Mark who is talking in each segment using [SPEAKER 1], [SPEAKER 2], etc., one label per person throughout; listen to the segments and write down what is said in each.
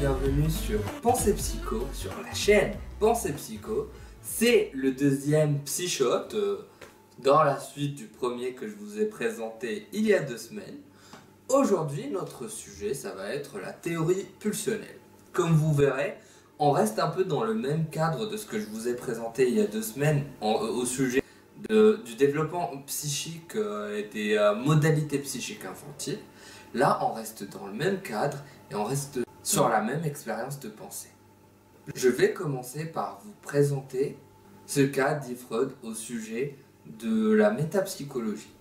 [SPEAKER 1] bienvenue sur Pensée Psycho, sur la chaîne Pensée Psycho. C'est le deuxième Psyshot dans la suite du premier que je vous ai présenté il y a 2 semaines. Aujourd'hui, notre sujet, ça va être la théorie pulsionnelle. Comme vous verrez, on reste un peu dans le même cadre de ce que je vous ai présenté il y a 2 semaines au sujet du développement psychique et des modalités psychiques infantiles. Là, on reste dans le même cadre et on reste sur la même expérience de pensée. Je vais commencer par vous présenter ce qu'a dit Freud au sujet de la métapsychologie.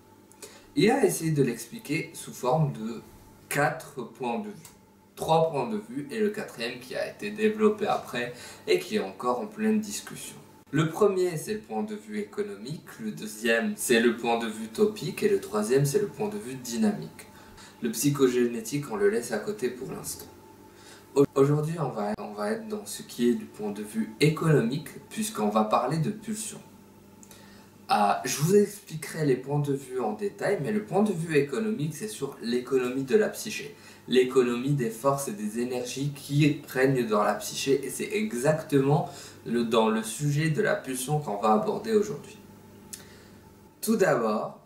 [SPEAKER 1] Il a essayé de l'expliquer sous forme de 4 points de vue. 3 points de vue et le 4e qui a été développé après et qui est encore en pleine discussion. Le premier, c'est le point de vue économique, le deuxième, c'est le point de vue topique et le troisième, c'est le point de vue dynamique. Le psychogénétique, on le laisse à côté pour l'instant. Aujourd'hui, on va être dans ce qui est du point de vue économique, puisqu'on va parler de pulsion. Je vous expliquerai les points de vue en détail, mais le point de vue économique, c'est sur l'économie de la psyché. L'économie des forces et des énergies qui règnent dans la psyché, et c'est exactement dans le sujet de la pulsion qu'on va aborder aujourd'hui. Tout d'abord,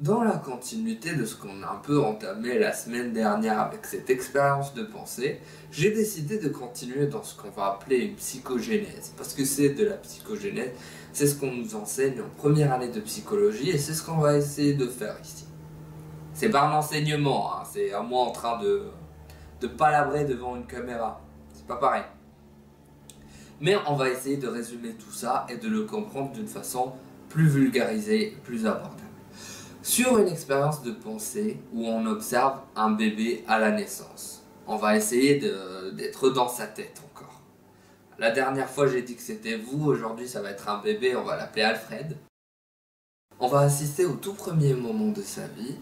[SPEAKER 1] dans la continuité de ce qu'on a un peu entamé la semaine dernière avec cette expérience de pensée, j'ai décidé de continuer dans ce qu'on va appeler une psychogénèse, parce que c'est de la psychogénèse, c'est ce qu'on nous enseigne en première année de psychologie et c'est ce qu'on va essayer de faire ici. C'est pas un enseignement, hein, c'est à moi en train de palabrer devant une caméra, c'est pas pareil. Mais on va essayer de résumer tout ça et de le comprendre d'une façon plus vulgarisée, plus abordable. Sur une expérience de pensée où on observe un bébé à la naissance, on va essayer d'être dans sa tête encore. La dernière fois j'ai dit que c'était vous, aujourd'hui ça va être un bébé, on va l'appeler Alfred. On va assister au tout premier moment de sa vie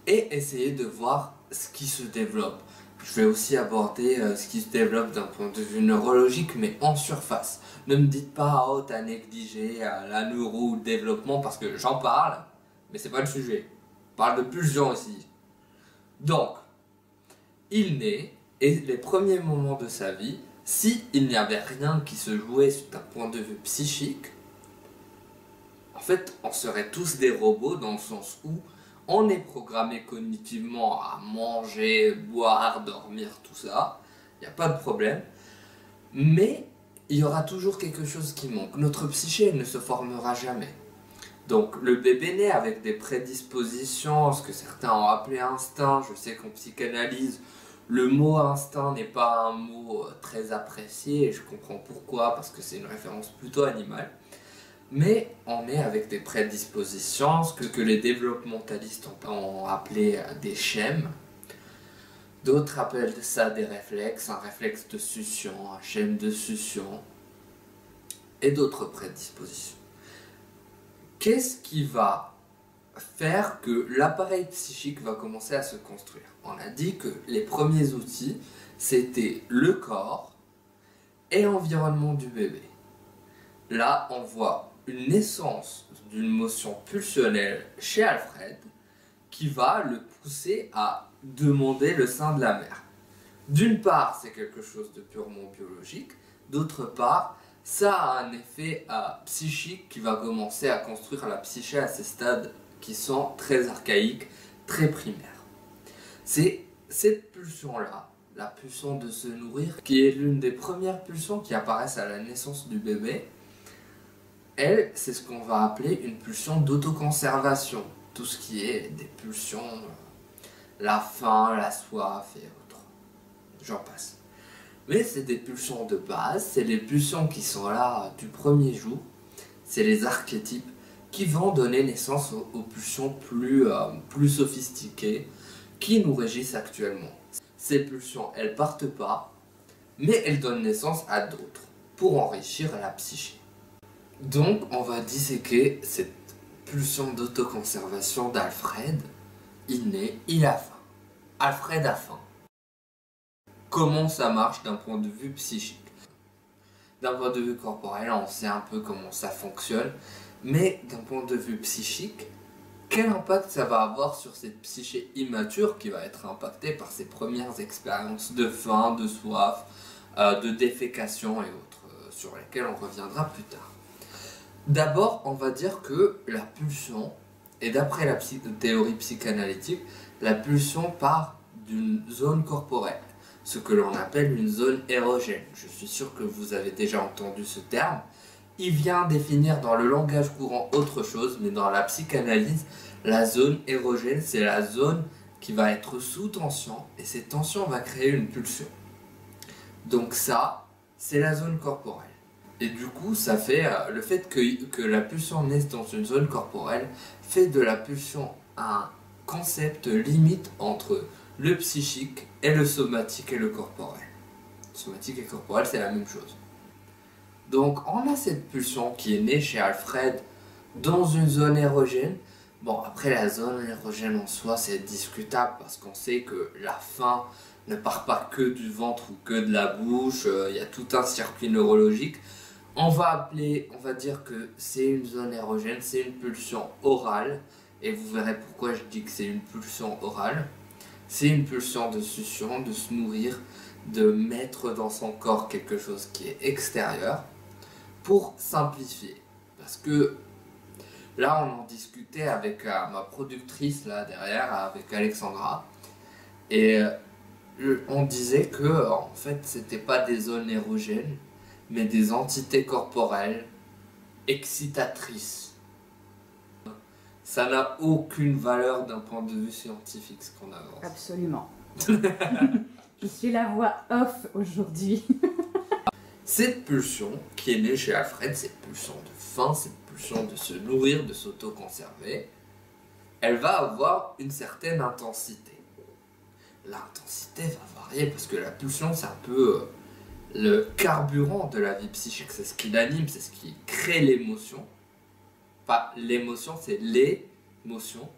[SPEAKER 1] et essayer de voir ce qui se développe. Je vais aussi aborder ce qui se développe d'un point de vue neurologique, mais en surface. Ne me dites pas « oh t'as négligé la neuro ou le développement » parce que j'en parle. Mais c'est pas le sujet. On parle de pulsion aussi. Donc, il naît et les premiers moments de sa vie, si il n'y avait rien qui se jouait d'un point de vue psychique, en fait, on serait tous des robots dans le sens où on est programmé cognitivement à manger, boire, dormir, tout ça. Il n'y a pas de problème. Mais il y aura toujours quelque chose qui manque. Notre psyché ne se formera jamais. Donc le bébé naît avec des prédispositions, ce que certains ont appelé instinct. Je sais qu'en psychanalyse, le mot instinct n'est pas un mot très apprécié, et je comprends pourquoi, parce que c'est une référence plutôt animale. Mais on est avec des prédispositions, ce que les développementalistes ont appelé des schèmes. D'autres appellent ça des réflexes, un réflexe de succion, un schème de succion, et d'autres prédispositions. Qu'est-ce qui va faire que l'appareil psychique va commencer à se construire? On a dit que les premiers outils, c'était le corps et l'environnement du bébé. Là, on voit une naissance d'une motion pulsionnelle chez Alfred qui va le pousser à demander le sein de la mère. D'une part, c'est quelque chose de purement biologique, d'autre part, ça a un effet psychique qui va commencer à construire la psyché à ces stades qui sont très archaïques, très primaires. C'est cette pulsion-là, la pulsion de se nourrir, qui est l'une des premières pulsions qui apparaissent à la naissance du bébé. Elle, c'est ce qu'on va appeler une pulsion d'autoconservation. Tout ce qui est des pulsions, la faim, la soif et autres. J'en passe. Mais c'est des pulsions de base, c'est les pulsions qui sont là du premier jour, c'est les archétypes qui vont donner naissance aux pulsions plus sophistiquées qui nous régissent actuellement. Ces pulsions, elles partent pas, mais elles donnent naissance à d'autres pour enrichir la psyché. Donc on va disséquer cette pulsion d'autoconservation d'Alfred. Il naît, il a faim. Alfred a faim. Comment ça marche d'un point de vue psychique? D'un point de vue corporel, on sait un peu comment ça fonctionne, mais d'un point de vue psychique, quel impact ça va avoir sur cette psyché immature qui va être impactée par ses premières expériences de faim, de soif, de défécation et autres, sur lesquelles on reviendra plus tard. D'abord, on va dire que la pulsion, et d'après la théorie psychanalytique, la pulsion part d'une zone corporelle, ce que l'on appelle une zone érogène. Je suis sûr que vous avez déjà entendu ce terme. Il vient définir dans le langage courant autre chose, mais dans la psychanalyse, la zone érogène, c'est la zone qui va être sous tension, et cette tension va créer une pulsion. Donc ça, c'est la zone corporelle. Et du coup, ça fait le fait que la pulsion naisse dans une zone corporelle fait de la pulsion un concept limite entre le psychique et le somatique et le corporel. Somatique et corporel, c'est la même chose. Donc, on a cette pulsion qui est née chez Alfred dans une zone érogène. Bon, après, la zone érogène en soi, c'est discutable parce qu'on sait que la faim ne part pas que du ventre ou que de la bouche. Il y a tout un circuit neurologique. On va dire que c'est une zone érogène, c'est une pulsion orale. Et vous verrez pourquoi je dis que c'est une pulsion orale. C'est une pulsion de succion, de se nourrir, de mettre dans son corps quelque chose qui est extérieur. Pour simplifier, parce que là on en discutait avec ma productrice là derrière, avec Alexandra, et on disait que en fait c'était pas des zones érogènes, mais des entités corporelles excitatrices. Ça n'a aucune valeur d'un point de vue scientifique ce qu'on avance.
[SPEAKER 2] Absolument. Je suis la voix off aujourd'hui.
[SPEAKER 1] Cette pulsion qui est née chez Alfred, cette pulsion de faim, cette pulsion de se nourrir, de s'auto-conserver, elle va avoir une certaine intensité. L'intensité va varier parce que la pulsion, c'est un peu le carburant de la vie psychique. C'est ce qui l'anime, c'est ce qui crée l'émotion. Pas l'émotion, c'est l'émotion.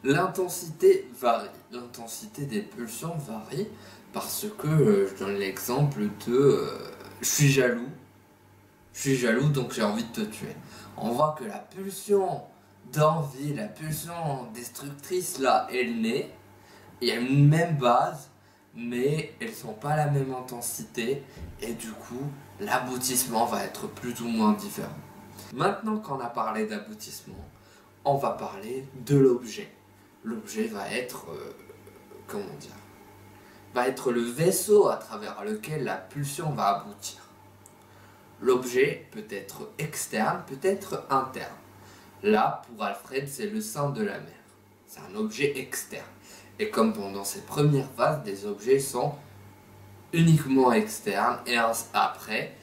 [SPEAKER 1] L'intensité varie. L'intensité des pulsions varie parce que, je donne l'exemple de... je suis jaloux donc j'ai envie de te tuer. On voit que la pulsion d'envie, la pulsion destructrice là, elle naît. Il y a une même base, mais elles sont pas la même intensité et du coup l'aboutissement va être plus ou moins différent. Maintenant qu'on a parlé d'aboutissement, on va parler de l'objet. L'objet va être, va être le vaisseau à travers lequel la pulsion va aboutir. L'objet peut être externe, peut être interne. Là, pour Alfred, c'est le sein de la mère. C'est un objet externe. Et comme pendant ces premières phases, des objets sont uniquement externes, et après,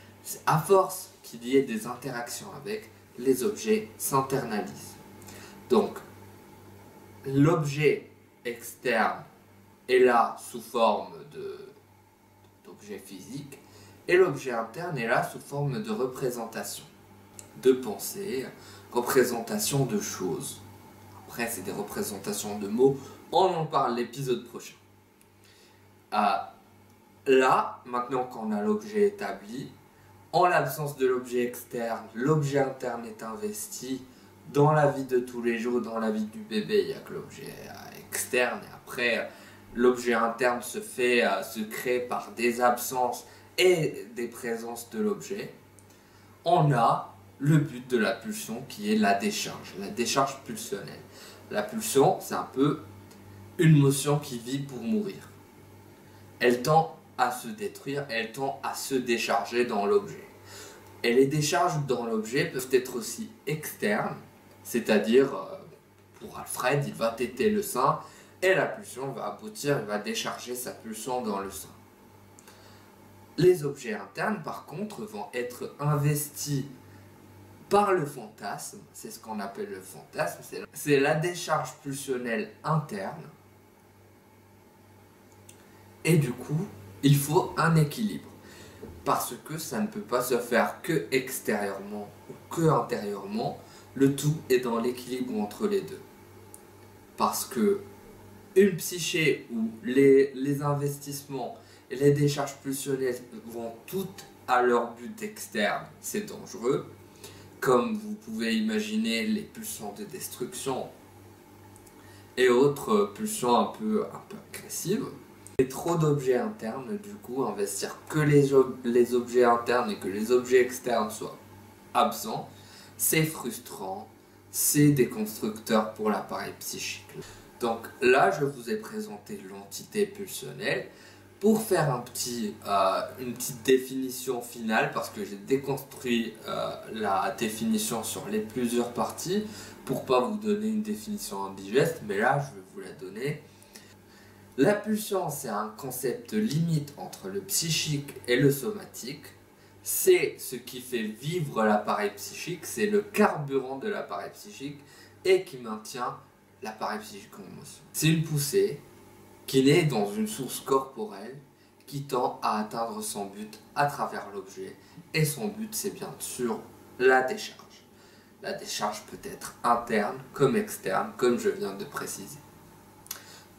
[SPEAKER 1] à force qu'il y ait des interactions avec, les objets s'internalisent. Donc, l'objet externe est là sous forme d'objet physique, et l'objet interne est là sous forme de représentation, de pensée, représentation de choses. Après, c'est des représentations de mots, on en parle l'épisode prochain. Là, maintenant qu'on a l'objet établi, en l'absence de l'objet externe, l'objet interne est investi. Dans la vie de tous les jours, dans la vie du bébé, il n'y a que l'objet externe. Et après, l'objet interne se crée par des absences et des présences de l'objet. On a le but de la pulsion qui est la décharge pulsionnelle. La pulsion, c'est un peu une motion qui vit pour mourir. Elle tend à se détruire, elle tend à se décharger dans l'objet. Et les décharges dans l'objet peuvent être aussi externes, c'est-à-dire, pour Alfred, il va téter le sein, et la pulsion va aboutir, il va décharger sa pulsion dans le sein. Les objets internes, par contre, vont être investis par le fantasme, c'est ce qu'on appelle le fantasme, c'est la décharge pulsionnelle interne, et du coup, il faut un équilibre. Parce que ça ne peut pas se faire que extérieurement ou que intérieurement, le tout est dans l'équilibre entre les deux. Parce que une psyché où les investissements et les décharges pulsionnelles vont toutes à leur but externe, c'est dangereux. Comme vous pouvez imaginer les pulsions de destruction et autres pulsions un peu agressives. Et trop d'objets internes, du coup, investir que les objets internes et que les objets externes soient absents, c'est frustrant, c'est déconstructeur pour l'appareil psychique. Donc là, je vous ai présenté l'entité pulsionnelle pour faire une petite définition finale, parce que j'ai déconstruit la définition sur les plusieurs parties pour pas vous donner une définition indigeste, mais là, je vais vous la donner. La pulsion, c'est un concept limite entre le psychique et le somatique. C'est ce qui fait vivre l'appareil psychique, c'est le carburant de l'appareil psychique et qui maintient l'appareil psychique en motion. C'est une poussée qui naît dans une source corporelle qui tend à atteindre son but à travers l'objet, et son but, c'est bien sûr la décharge. La décharge peut être interne comme externe, comme je viens de préciser.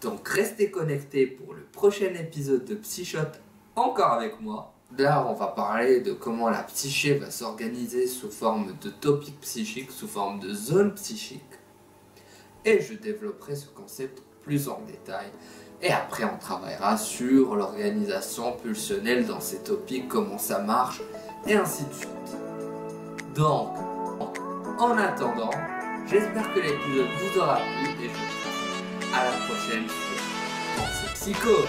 [SPEAKER 1] Donc restez connectés pour le prochain épisode de Psychot, encore avec moi. Là, on va parler de comment la psyché va s'organiser sous forme de topics psychiques, sous forme de zones psychiques. Et je développerai ce concept plus en détail. Et après, on travaillera sur l'organisation pulsionnelle dans ces topics, comment ça marche, et ainsi de suite. Donc, en attendant, j'espère que l'épisode vous aura plu et je vous dis à la prochaine. Pensez psycho!